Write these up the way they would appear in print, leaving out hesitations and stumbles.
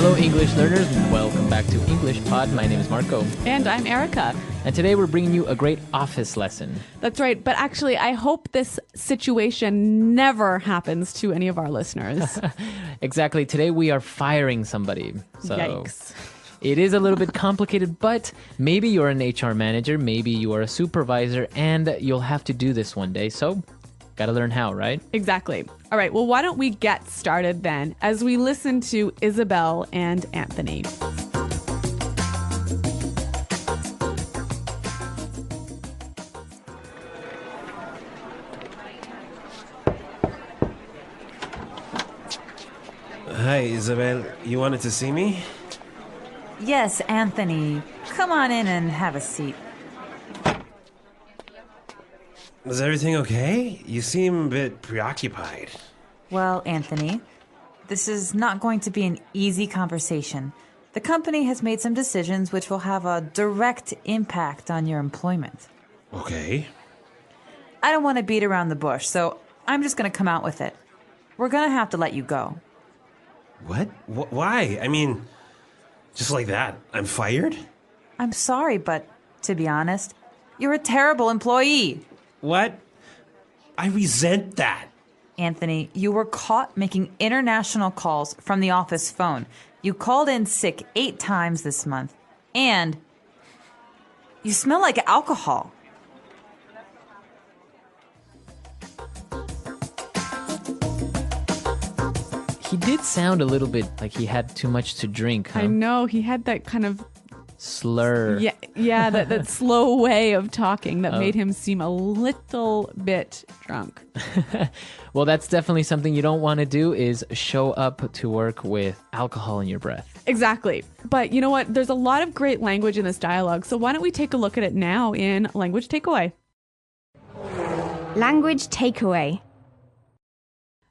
Hello, English learners. Welcome back to English Pod. My name is Marco. And I'm Erica. And today we're bringing you a great office lesson. That's right. But actually, I hope this situation never happens to any of our listeners. Exactly. Today we are firing somebody. So Yikes. it is a little bit complicated, but maybe you're an HR manager, maybe you are a supervisor, and you'll have to do this one day. So gotta learn how, right? Exactly. All right. Well, why don't we get started then as we listen to Isabel and Anthony. Hi, Isabel. You wanted to see me? Yes, Anthony. Come on in and have a seat. Is everything okay? You seem a bit preoccupied. Well, Anthony, this is not going to be an easy conversation. The company has made some decisions which will have a direct impact on your employment. Okay. I don't want to beat around the bush, so I'm just going to come out with it. We're going to have to let you go. What? Why? I mean, just like that, I'm fired? I'm sorry, but to be honest, you're a terrible employee. What? I resent that. Anthony, you were caught making international calls from the office phone. You called in sick 8 times this month. And you smell like alcohol. He did sound a little bit like he had too much to drink, huh? I know he had that kind of Slur. that slow way of talking that made him seem a little bit drunk. Well, that's definitely something you don't want to do, is show up to work with alcohol in your breath. Exactly. But you know what? There's a lot of great language in this dialogue. So why don't we take a look at it now in Language Takeaway? Language takeaway.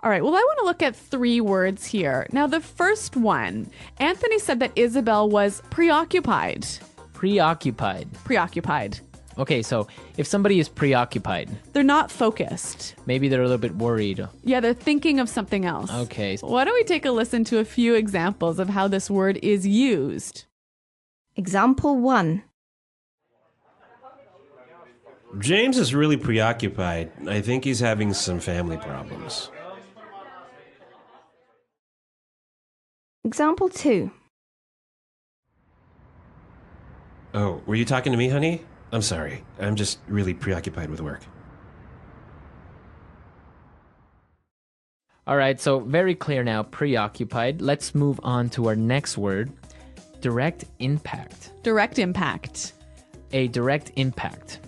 All right, well, I want to look at 3 words here. Now, the first one, Anthony said that Isabel was preoccupied. Preoccupied. Preoccupied. Okay, so if somebody is preoccupied, They're not focused. maybe they're a little bit worried. Yeah, they're thinking of something else. Okay. Why don't we take a listen to a few examples of how this word is used? Example 1. James is really preoccupied. I think he's having some family problems. Example 2. Oh, were you talking to me, honey? I'm sorry. I'm just really preoccupied with work. All right, so very clear now, preoccupied. Let's move on to our next word, direct impact. Direct impact. A direct impact.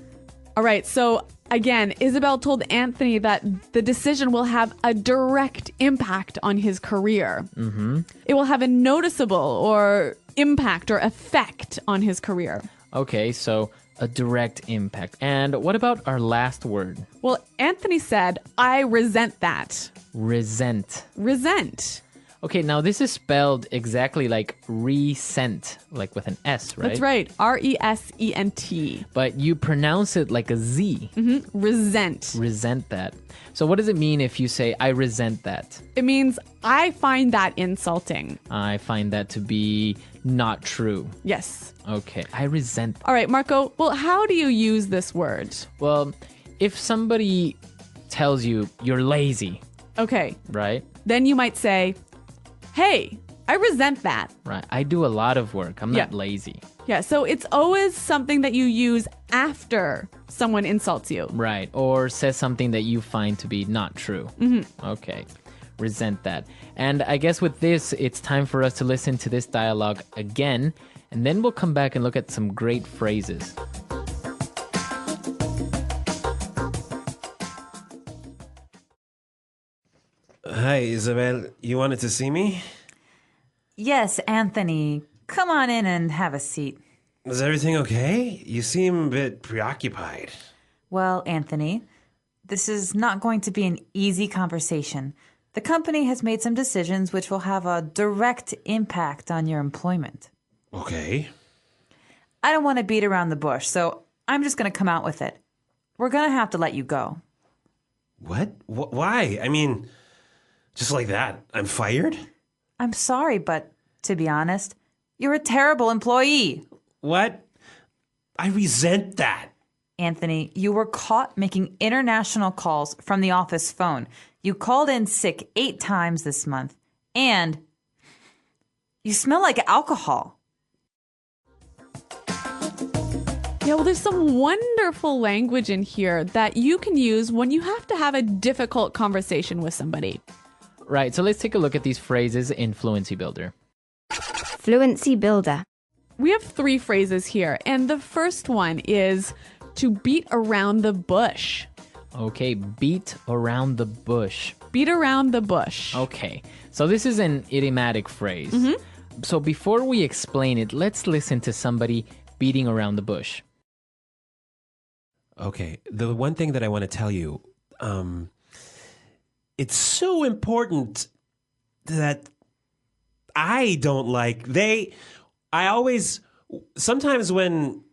All right, so again, Isabel told Anthony that the decision will have a direct impact on his career. Mm-hmm. It will have a noticeable or impact or effect on his career. Okay, so a direct impact. And what about our last word? Well, Anthony said, I resent that. Resent. Resent. Okay, now this is spelled exactly like resent, like with an S, right? That's right. R-E-S-E-N-T. But you pronounce it like a Z. Mm-hmm. Resent. Resent that. So what does it mean if you say, I resent that? It means I find that insulting. I find that to be not true. Yes. Okay, I resent. All right, Marco. Well, how do you use this word? Well, if somebody tells you you're lazy, Okay. right? Then you might say, hey, I resent that. Right. I do a lot of work. I'm not Yeah. lazy. Yeah, so it's always something that you use after someone insults you. Right. Or says something that you find to be not true. Mm-hmm. Okay. Resent that. And I guess with this, it's time for us to listen to this dialogue again, and then we'll come back and look at some great phrases. Hi, Isabel. You wanted to see me? Yes, Anthony. Come on in and have a seat. Is everything okay? You seem a bit preoccupied. Well, Anthony, this is not going to be an easy conversation. The company has made some decisions which will have a direct impact on your employment. Okay. I don't want to beat around the bush, so I'm just going to come out with it. We're going to have to let you go. What? Why? I mean, just like that, I'm fired? I'm sorry, but to be honest, you're a terrible employee. What? I resent that. Anthony, you were caught making international calls from the office phone. You called in sick 8 times this month. And you smell like alcohol. Yeah, well, there's some wonderful language in here that you can use when you have to have a difficult conversation with somebody. Right, so let's take a look at these phrases in Fluency Builder. Fluency Builder. We have 3 phrases here, and the first one is to beat around the bush. Okay, beat around the bush. Beat around the bush. Okay, so this is an idiomatic phrase. So before we explain it, let's listen to somebody beating around the bush. Okay, the one thing that I want to tell you, it's so important that I don't like, sometimes when,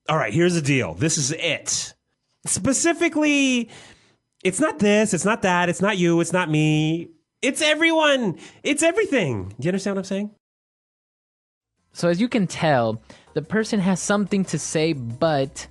all right, here's the deal. This is it. Specifically, it's not this, it's not that, it's not you, it's not me. It's everyone. It's everything. Do you understand what I'm saying? So as you can tell, the person has something to say, but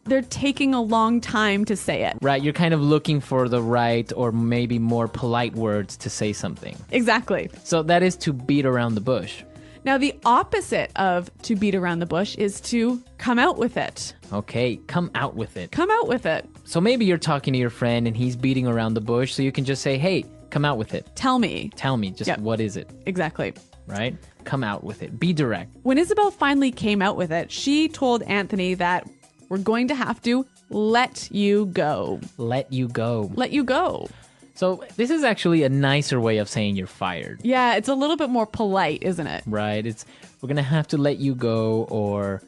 They're taking a long time to say it. right, you're kind of looking for the right or maybe more polite words to say something. Exactly. So that is to beat around the bush. Now, the opposite of to beat around the bush is to come out with it. Okay, come out with it. Come out with it. So maybe you're talking to your friend and he's beating around the bush, so you can just say, hey, come out with it. Tell me. Tell me, just Yep. what is it, Exactly. right? Come out with it. Be direct. When Isabel finally came out with it, she told Anthony that we're going to have to let you go. Let you go. Let you go. So this is actually a nicer way of saying you're fired, Yeah, it's a little bit more polite, isn't it? right? We're going to have to let you go, or,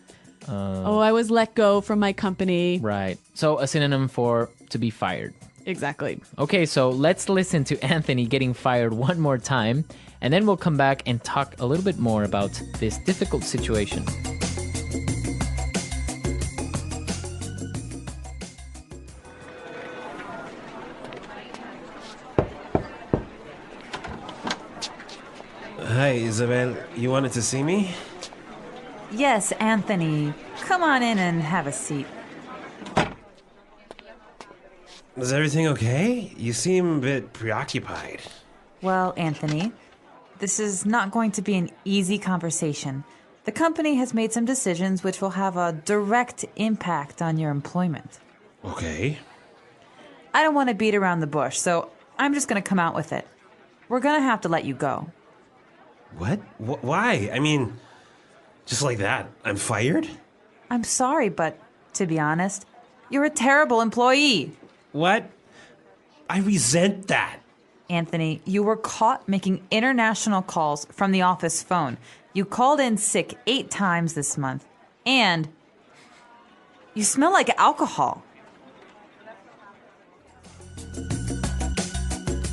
Oh, I was let go from my company. right. So a synonym for to be fired. Exactly. Okay, so let's listen to Anthony getting fired one more time, and then we'll come back and talk a little bit more about this difficult situation. Hi, Isabel. You wanted to see me? Yes, Anthony. Come on in and have a seat. Is everything okay? You seem a bit preoccupied. Well, Anthony, this is not going to be an easy conversation. The company has made some decisions which will have a direct impact on your employment. Okay. I don't want to beat around the bush, so I'm just going to come out with it. We're going to have to let you go. What? Why? I mean, just like that, I'm fired? I'm sorry, but to be honest, you're a terrible employee. What? I resent that. Anthony, you were caught making international calls from the office phone. You called in sick 8 times this month. And you smell like alcohol.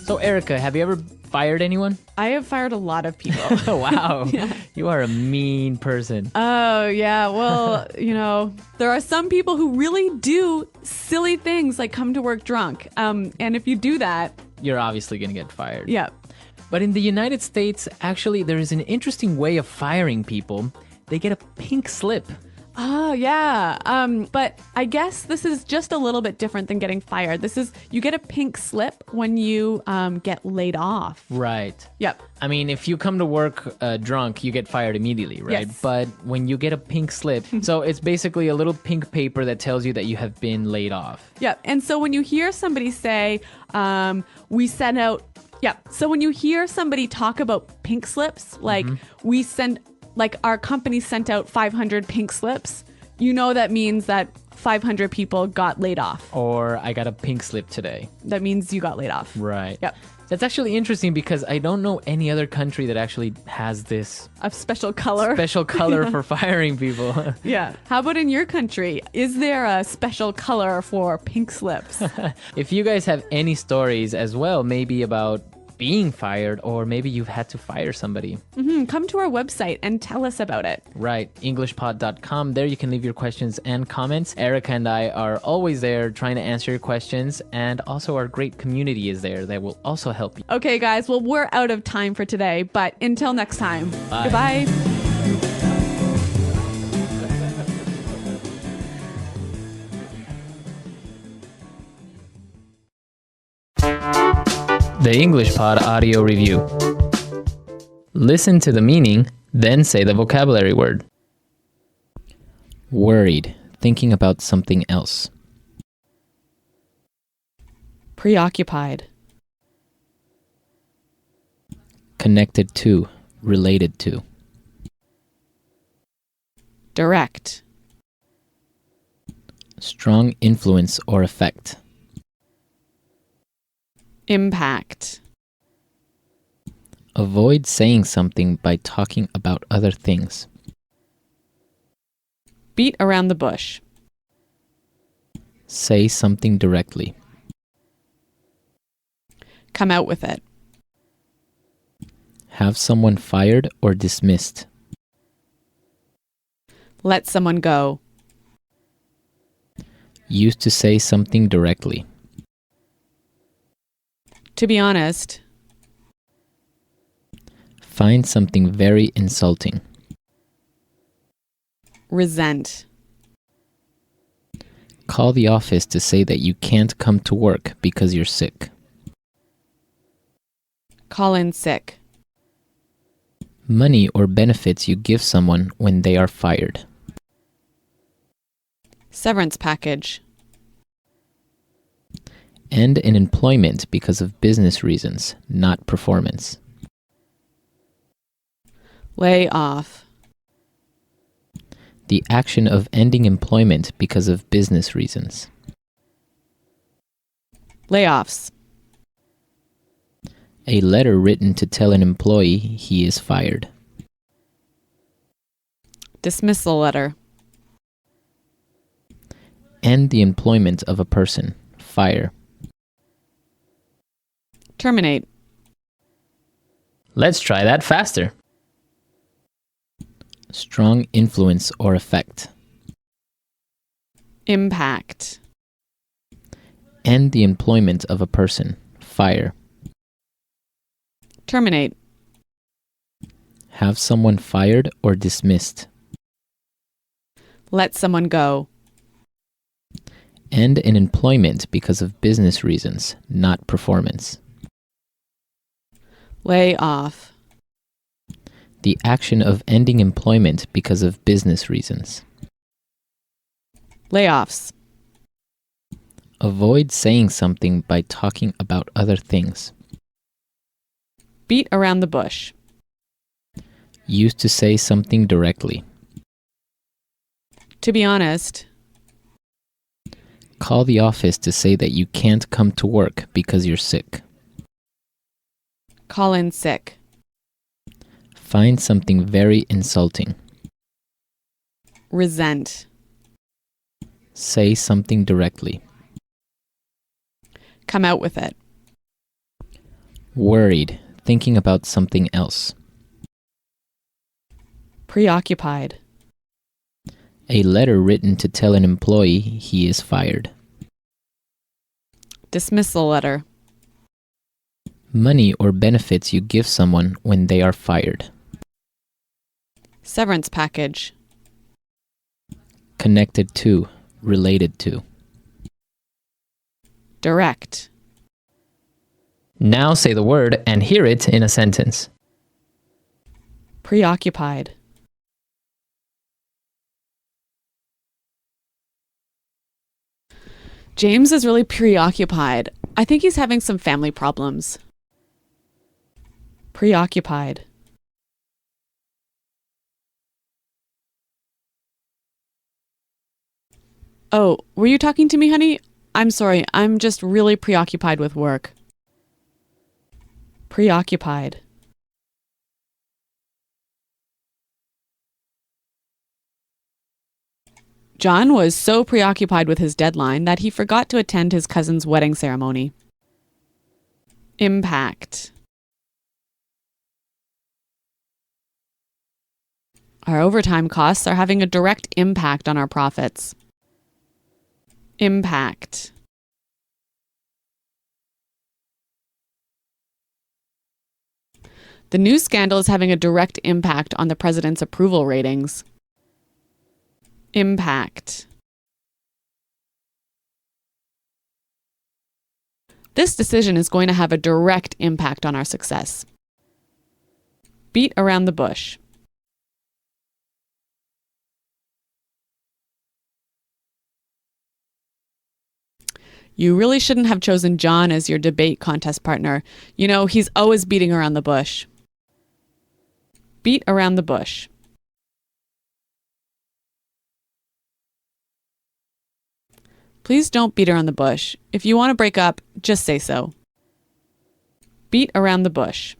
So Erica, have you ever fired anyone? I have fired a lot of people. Oh, wow. You are a mean person. Oh, yeah. Well, there are some people who really do silly things like come to work drunk. And if you do that, You're obviously going to get fired. yeah. But in the United States, actually, there is an interesting way of firing people. They get a pink slip. Oh, yeah. But I guess this is just a little bit different than getting fired. You get a pink slip when you get laid off. Right. Yep. I mean, if you come to work drunk, you get fired immediately, right? Yes. But when you get a pink slip, so it's basically a little pink paper that tells you that you have been laid off. Yep. And so when you hear somebody say, we sent out, so when you hear somebody talk about pink slips, like our company sent out 500 pink slips, that means that 500 people got laid off. Or I got a pink slip today. That means you got laid off. Right. Yep. That's actually interesting because I don't know any other country that actually has this A special color. special color for firing people. Yeah. How about in your country? Is there a special color for pink slips? If you guys have any stories as well, maybe about being fired, or maybe you've had to fire somebody. Come to our website and tell us about it. Right, englishpod.com. There you can leave your questions and comments. Erica and I are always there trying to answer your questions, and also our great community is there that will also help you. Okay, guys, well, we're out of time for today, but until next time, Bye. Goodbye. The English Pod Audio Review. Listen to the meaning, then say the vocabulary word. Worried, thinking about something else. Preoccupied. Connected to, related to. Direct. Strong influence or effect. Impact. Avoid saying something by talking about other things. Beat around the bush. Say something directly. Come out with it. Have someone fired or dismissed. Let someone go. Use to say something directly. To be honest. Find something very insulting. Resent. Call the office to say that you can't come to work because you're sick. Call in sick. Money or benefits you give someone when they are fired. Severance package. End in employment because of business reasons, not performance. Lay off. The action of ending employment because of business reasons. Layoffs. A letter written to tell an employee he is fired. Dismissal letter. End the employment of a person. Fire. Terminate. Let's try that faster. Strong influence or effect. Impact. End the employment of a person. Fire. Terminate. Have someone fired or dismissed. Let someone go. End in employment because of business reasons, not performance. Lay off. The action of ending employment because of business reasons. Layoffs. Avoid saying something by talking about other things. Beat around the bush. Use to say something directly. To be honest. Call the office to say that you can't come to work because you're sick. Call in sick. Find something very insulting. Resent. Say something directly. Come out with it. Worried, thinking about something else. Preoccupied. A letter written to tell an employee he is fired. Dismissal letter. Money or benefits you give someone when they are fired. Severance package. Connected to, related to. Direct. Now say the word and hear it in a sentence. Preoccupied. James is really preoccupied. I think he's having some family problems. Preoccupied. Oh, were you talking to me, honey? I'm sorry, I'm just really preoccupied with work. Preoccupied. John was so preoccupied with his deadline that he forgot to attend his cousin's wedding ceremony. Impact. Our overtime costs are having a direct impact on our profits. Impact. The news scandal is having a direct impact on the president's approval ratings. Impact. This decision is going to have a direct impact on our success. Beat around the bush. You really shouldn't have chosen John as your debate contest partner. You know, he's always beating around the bush. Beat around the bush. Please don't beat around the bush. If you want to break up, just say so. Beat around the bush.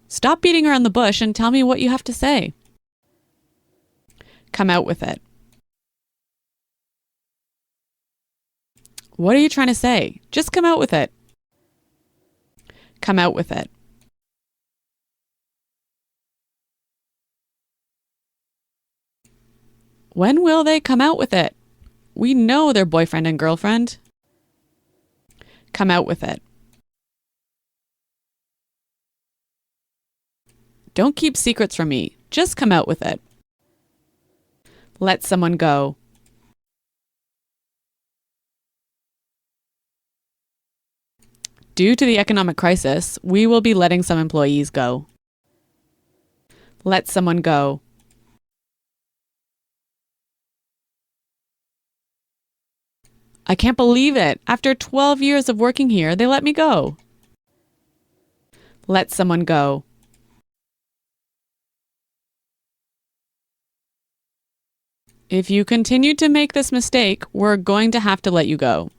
Stop beating around the bush and tell me what you have to say. Come out with it. What are you trying to say? Just come out with it. Come out with it. When will they come out with it? We know they're boyfriend and girlfriend. Come out with it. Don't keep secrets from me. Just come out with it. Let someone go. Due to the economic crisis, we will be letting some employees go. Let someone go. I can't believe it. After 12 years of working here, they let me go. Let someone go. If you continue to make this mistake, we're going to have to let you go.